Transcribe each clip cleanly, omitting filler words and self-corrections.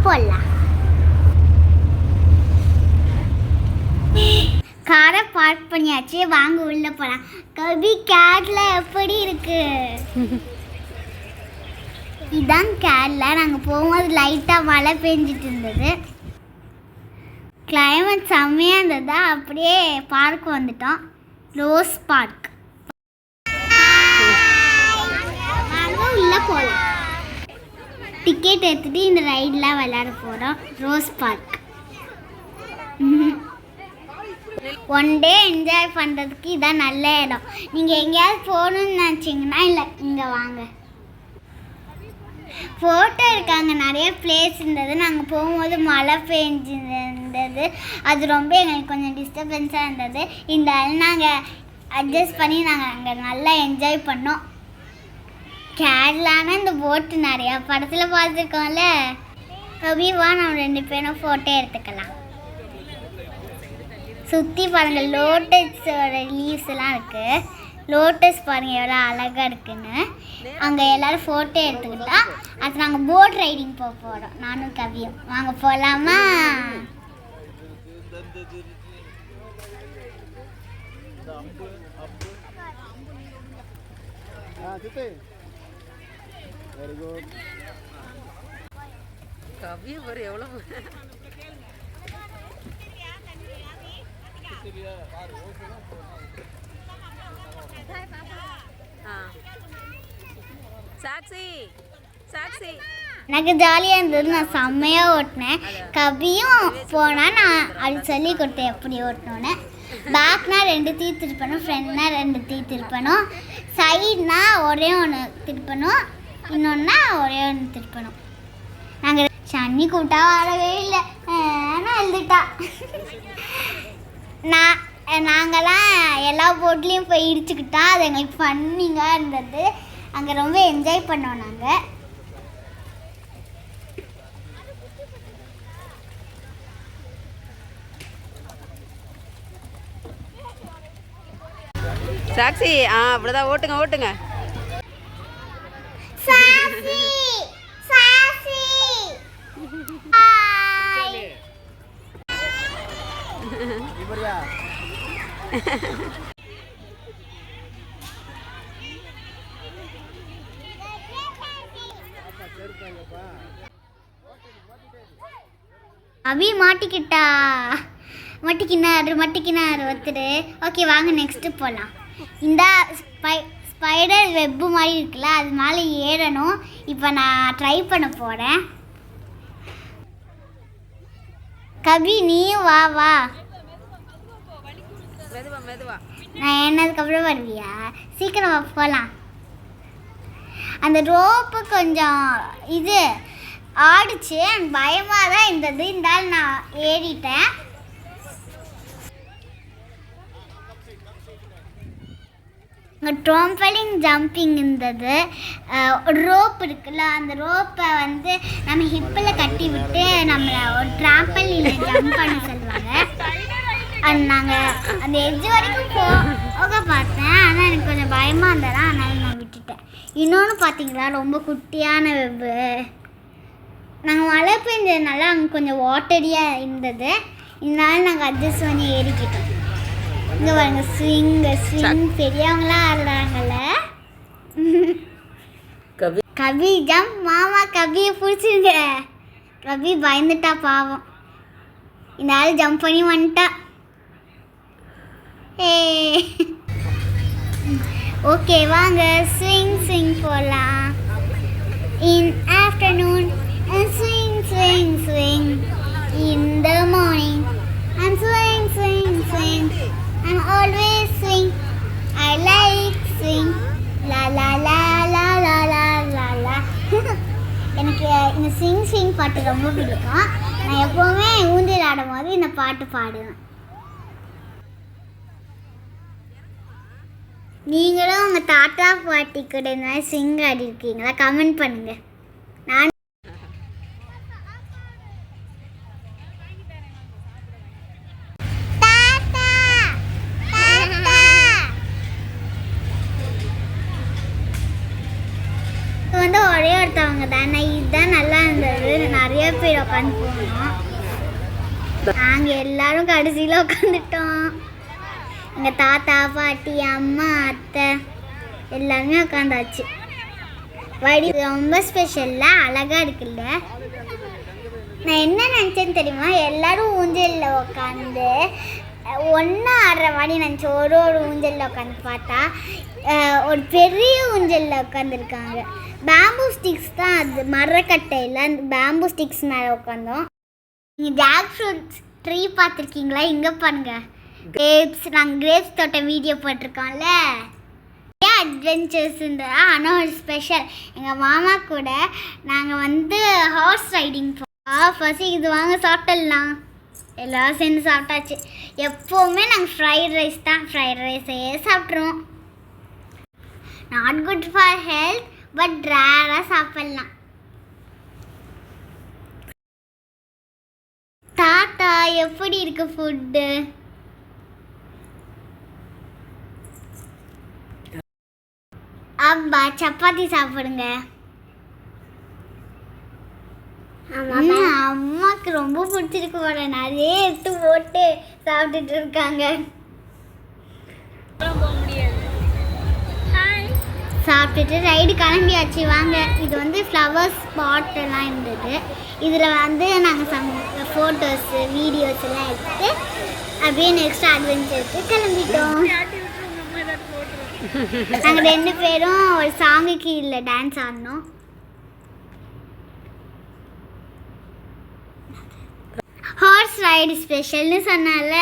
போடலாம். காரை பார்க் பண்ணியாச்சு, வாங்க உள்ள போகலாம். கபி கேட்ல எப்படி இருக்கு? இதான் கேட்ல. நாங்கள் போகும்போது லைட்டாக மழை பெஞ்சிட்டு இருந்தது. கிளைமேட் செம்மையாக இருந்ததா, அப்படியே பார்க் வந்துட்டோம். Rose park. வாங்க உள்ள போகலாம். டிக்கெட் எடுத்துகிட்டு இந்த ரைடெலாம் விளையாட போகிறோம். Rose park. One day enjoy பண்ணுறதுக்கு இதான் நல்ல இடம். நீங்கள் எங்கேயாவது போகணுன்னு நினச்சிங்கன்னா இல்லை இங்கே வாங்க. ஃபோட்டோ எடுக்காங்க நிறைய பிளேஸ் இருந்தது. நாங்கள் போகும்போது மழை பெஞ்சிருந்தது, அது ரொம்ப எங்களுக்கு கொஞ்சம் டிஸ்டர்பன்ஸாக இருந்தது. இந்த நாங்கள் அட்ஜஸ்ட் பண்ணி நாங்கள் அங்கே நல்லா என்ஜாய் பண்ணோம். கேரளானா இந்த போட்டு நிறையா படத்தில் பார்த்துருக்கோம்ல. கவிவா நம்ம 2 பேரும் ஃபோட்டோ எடுத்துக்கலாம். சுற்றி பாருங்கள், லோட்டஸோட லீவ்ஸ்லாம் இருக்குது. லோட்டஸ் பாருங்கள் எவ்வளோ அழகாக இருக்குன்னு. அங்கே எல்லோரும் ஃபோட்டோ எடுத்துக்கிட்டா அது நாங்கள் போட் ரைடிங் போக போகிறோம். நானும் கவியும். வாங்க போகலாமா? எனக்கு ஜாலியாக இருந்தது. நான் செம்மையாக ஓட்டினேன். கபியும் போனால் நான் அது சொல்லி கொடுத்தேன் எப்படி ஓட்டணுன்னு. பேக்னா 2 தீ திருப்பணும், ஃப்ரண்ட்னா 2 தீ திருப்பணும், சைட்னா ஒரே ஒன்று திருப்பணும், இன்னொன்னா ஒரே ஒன்று திருப்பணும். நாங்கள் சன்னி கூட்டா வரவே இல்லை, ஆனால் எழுதிட்டா. நாங்கள்லாம் எல்லா போட்லேயும் போய் இடிச்சுக்கிட்டா. அது எங்களுக்கு ஃபன்னிங்காக இருந்தது. அங்கே ரொம்ப என்ஜாய் பண்ணோம் நாங்கள். சாக்சி அப்படிதான் ஓட்டுங்க ஓட்டுங்க. அபி மாட்டிக்கிட்டா. மட்டிக்கினாரு ஒருத்தர். ஓகே வாங்க நெக்ஸ்ட்டு போகலாம். இந்த ஸ்பைடர் வெப்பு மாதிரி இருக்குல்ல, அது மேலே ஏறணும். இப்போ நான் ட்ரை பண்ண போகிறேன். கபி நீயும் வா வா. நான் என்னதுக்கப்புறம் வருவியா? சீக்கிரம் போகலாம். அந்த ரோப்பு கொஞ்சம் இது ஆடிச்சு, பயமாக தான் இருந்தது. இருந்தாலும் நான் ஏறிட்டேன். இங்கே ட்ராம்பலிங் ஜம்பிங் இருந்தது. ரோப் இருக்குல்ல, அந்த ரோப்பை வந்து நம்ம ஹிப்பில் கட்டி விட்டு நம்மளை ஒரு ட்ராம்பலில் ஜம்ப் பண்ண சொல்லுவாங்க. அது நாங்கள் அந்த எட்ஜ் வரைக்கும் போக பார்த்தேன். ஆனால் எனக்கு கொஞ்சம் பயமாக இருந்ததா, அதனால நான் விட்டுட்டேன். இன்னொன்று பார்த்தீங்களா, ரொம்ப குட்டியான வெப்பு. நாங்கள் மழை பெஞ்சதுனால அங்கே கொஞ்சம் வாட்டரியாக இருந்தது. இதனால நாங்கள் அட்ஜஸ்ட் பண்ணி ஏறிக்கிட்டோம். இங்கே பாருங்க, ஸ்விங் பெரியவங்களாம் ஆடுறாங்கல்ல. கபி ஜம்ப். மாமா கபியை பிடிச்சிருங்க. கபி பயந்துட்டா பாவம். இந்த ஆள் ஜம்ப் பண்ணி வந்துட்டா. ஓகே வாங்க ஸ்விங் போகலாம். இன் afternoon and swing in the morning and swing and always swing. I like swing la la la la la la la la. எனக்கு இந்த ஸ்விங் பாட்டு ரொம்ப பிடிக்கும். நான் எப்போவுமே ஊஞ்சல் ஆடும் போது இந்த பாட்டு பாடுவேன். நீங்களும் உங்கள் தாத்தா பாட்டி கூட இந்த மாதிரி ஸ்விங் ஆடி இருக்கீங்களா? கமெண்ட் பண்ணுங்கள். நான் வந்து ஒரே ஒரு பார்த்தவங்க தானே, இதுதான் நல்லா இருந்தது. நிறைய பேர் உட்காந்து போனோம். நாங்கள் எல்லாரும் கடைசியில் உட்காந்துட்டோம். எங்கள் தாத்தா பாட்டி அம்மா அத்தை எல்லாருமே உட்காந்தாச்சு. வடி ரொம்ப ஸ்பெஷலாக அழகாக இருக்குல்ல. நான் என்ன நினச்சேன்னு தெரியுமா, எல்லாரும் ஊஞ்சலில் உட்காந்து ஒன்றா ஆடுற மாதிரி நினச்சி ஒரு ஊஞ்சலில் உட்காந்து பார்த்தா ஒரு பெரிய ஊஞ்சலில் உட்காந்துருக்காங்க. பேம்பூ ஸ்டிக்ஸ் தான் அது, மரக்கட்டையில் அந்த பேம்பூ ஸ்டிக்ஸ் மேலே உட்காந்தோம். நீங்கள் ஜாக் ஃப்ரூட்ஸ் ட்ரீ பார்த்துருக்கீங்களா? இங்கே பாருங்க, கிரேப்ஸ். நாங்கள் கிரேப்ஸ் தோட்ட வீடியோ போட்டிருக்கோம்ல, அட்வென்ச்சர்ஸ் இருந்தது. ஆனால் ஒரு ஸ்பெஷல், எங்கள் மாமா கூட நாங்கள் வந்து ஹார்ஸ் ரைடிங் ஃபர்ஸ்ட் இது வாங்க சாப்பிடலாம். எல்லோரும் சேர்ந்து சாப்பிட்டாச்சு. எப்போவுமே நாங்கள் ஃப்ரைட் ரைஸ் தான், ஃப்ரைட் ரைஸே சாப்பிட்ருவோம். Not good for health, but ரேராக சாப்பிட்லாம். தாத்தா எப்படி இருக்கு ஃபுட்டு? அப்பா சப்பாத்தி சாப்பிடுங்க. அம்மாக்கு ரொம்ப பிடிச்சிருக்கு போல, நிறைய எடுத்து போட்டு சாப்பிட்டுட்டு இருக்காங்க. சாப்பிட்டுட்டு ரைடு கிளம்பியாச்சு. வாங்க, இது வந்து ஃப்ளவர் ஸ்பாட் எல்லாம் இருந்தது. இதில் வந்து நாங்கள் ஃபோட்டோஸ் வீடியோஸ் எல்லாம் எடுத்து அப்படியே நெக்ஸ்ட் அட்வென்ச்சருக்கு கிளம்பிட்டோம். நாங்கள் 2 பேரும் ஒரு சாங்குக்கு இல்லை டான்ஸ் ஆடினோம். ஹார்ஸ் ரைடு ஸ்பெஷல்னு சொன்னால,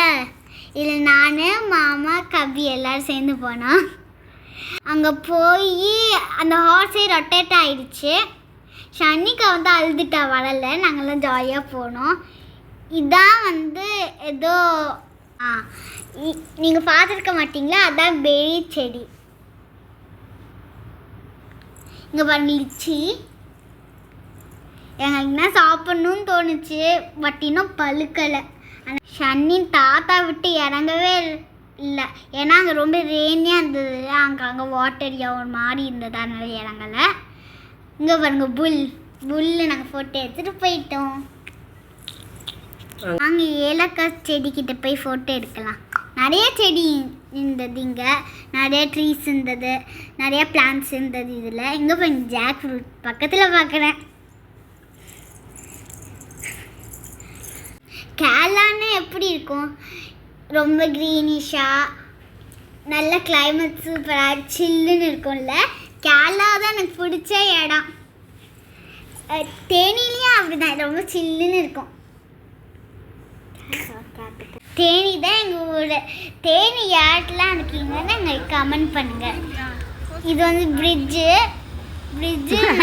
இதில் நான் மாமா கபி எல்லோரும் சேர்ந்து போனோம். அங்கே போய் அந்த ஹார்ஸே ரொட்டேட் ஆகிடுச்சு. ஷன்னிகா வந்து அழுதுட்டா, வரலை. நாங்கள்லாம் ஜாலியாக போனோம். இதான் வந்து ஏதோ நீங்கள் பார்த்துருக்க மாட்டிங்களா, அதான் பெரி செடி. இங்கே பாருங்க லிச்சி. எங்களுக்கு என்ன சாப்பிட்ணுன்னு தோணுச்சு, பட் இன்னும் பழுக்கலை. ஆனால் ஷன்னின் தாத்தா விட்டு இறங்கவே இல்லை, ஏன்னா அங்கே ரொம்ப ரெயினியாக இருந்தது. அங்கே வாட்டரியா ஒரு மாதிரி இருந்தது, அதனால இறங்கலை. இங்கே பாருங்க புல்லு நாங்கள் ஃபோட்டோ எடுத்துகிட்டு போயிட்டோம். நாங்கள் ஏலக்காய் செடிக்கிட்ட போய் ஃபோட்டோ எடுக்கலாம். நிறைய செடி இருந்தது, இங்கே நிறைய ட்ரீஸ் இருந்தது, நிறைய பிளான்ட்ஸ் இருந்தது. இதில் இங்கே போய் ஜாக் ஃப்ரூட் பக்கத்தில் பார்க்குறேன். கேரளான்னு எப்படி இருக்கும், ரொம்ப க்ரீனிஷாக நல்ல கிளைமேட் சூப்பராக சில்லுன்னு இருக்கும்ல. கேரளா தான் எனக்கு பிடிச்ச இடம். தேனிலையும் அப்படிதான், ரொம்ப சில்லுன்னு இருக்கும். தேனி தான் எங்கள் ஊர். தேனி யார்ட்டெலாம் இருக்கீங்கன்னு எங்களுக்கு கமெண்ட் பண்ணுங்கள். இது வந்து பிரிட்ஜு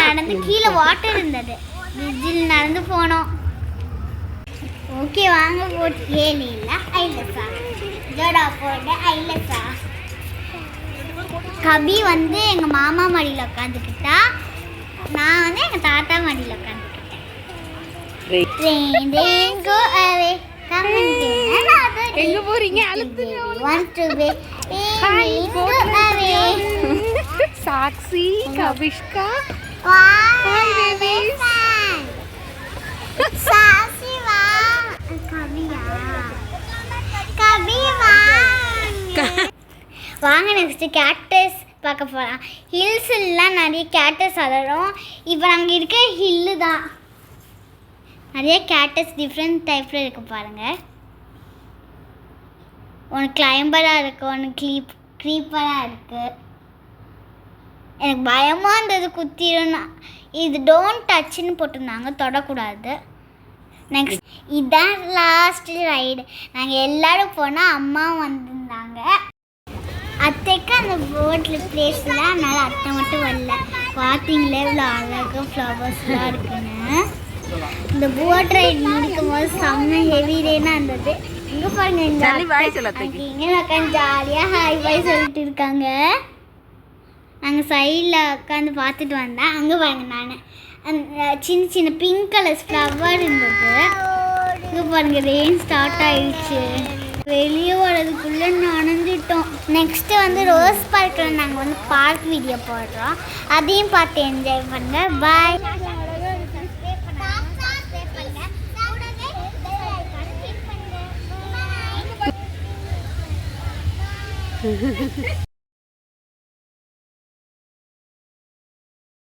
நடந்து கீழே வாட்டர் இருந்தது, பிரிட்ஜில் நடந்து போனோம். ஓகே வாங்க போட்டு ஏழு இல்லை ஐலசா ஜோடா போட்டு ஐலசா. கபி வந்து எங்கள் மாமா மடியில் உட்காந்துக்கிட்டா, நான் வந்து எங்கள் தாத்தா மடியில் உட்காந்துக்கிட்டேன். எங்க போறீங்க? Sakshi, Kavishka, hi babies. சாக்ஷி வா, கவியா, கவி வாங்க நெக்ஸ்ட் கேக்டஸ் பார்க்க போகலாம். ஹில்ஸ்லாம் நிறைய கேக்டஸ் வளரும். இப்போ நாங்கள் இருக்க ஹில்லு தான். நிறைய கேக்டஸ் டிஃப்ரெண்ட் டைப்பில் இருக்கு பாருங்கள். ஒன்று கிளைம்பராக இருக்குது, ஒன்று க்ரீப்பராக இருக்குது. எனக்கு பயமாக இருந்தது குத்திருன்னா. இது டோன்ட் டச்சுன்னு போட்டிருந்தாங்க, தொடக்கூடாது. நெக்ஸ்ட் இதான் லாஸ்ட் ரைடு. நாங்கள் எல்லோரும் போனால் அம்மா வந்திருந்தாங்க. அத்தைக்கு அந்த போட்டில் பிளேஸ் இல்லை, அதனால் அத்தை மட்டும் வரல. பார்த்தீங்களே இவ்வளோ அழகாக ஃப்ளவர்ஸ்லாம் இருக்குன்னு. இந்த போட் ரைடு முடிக்கும் போது செம்ம ஹெவி ரெயினாக இருந்தது. இங்கே பாருங்க, இங்கே உட்காந்து ஜாலியாக ஹாய் பாய் சொல்லிட்டு இருக்காங்க. நாங்கள் சைடில் உட்காந்து பார்த்துட்டு வந்தேன். அங்கே பாருங்க, நான் அந்த சின்ன சின்ன பிங்க் கலர்ஸ் ஃப்ளவர் இருந்தது. இங்கே பாருங்க, ரெயின் ஸ்டார்ட் ஆயிடுச்சு. வெளியே வரதுக்குள்ளே நனைஞ்சிட்டோம். நெக்ஸ்ட்டு வந்து ரோஸ் பார்க்கில் நாங்கள் வந்து பார்க் வீடியோ போடுறோம். அதையும் பார்த்து என்ஜாய் பண்ணுங்க. பாய்.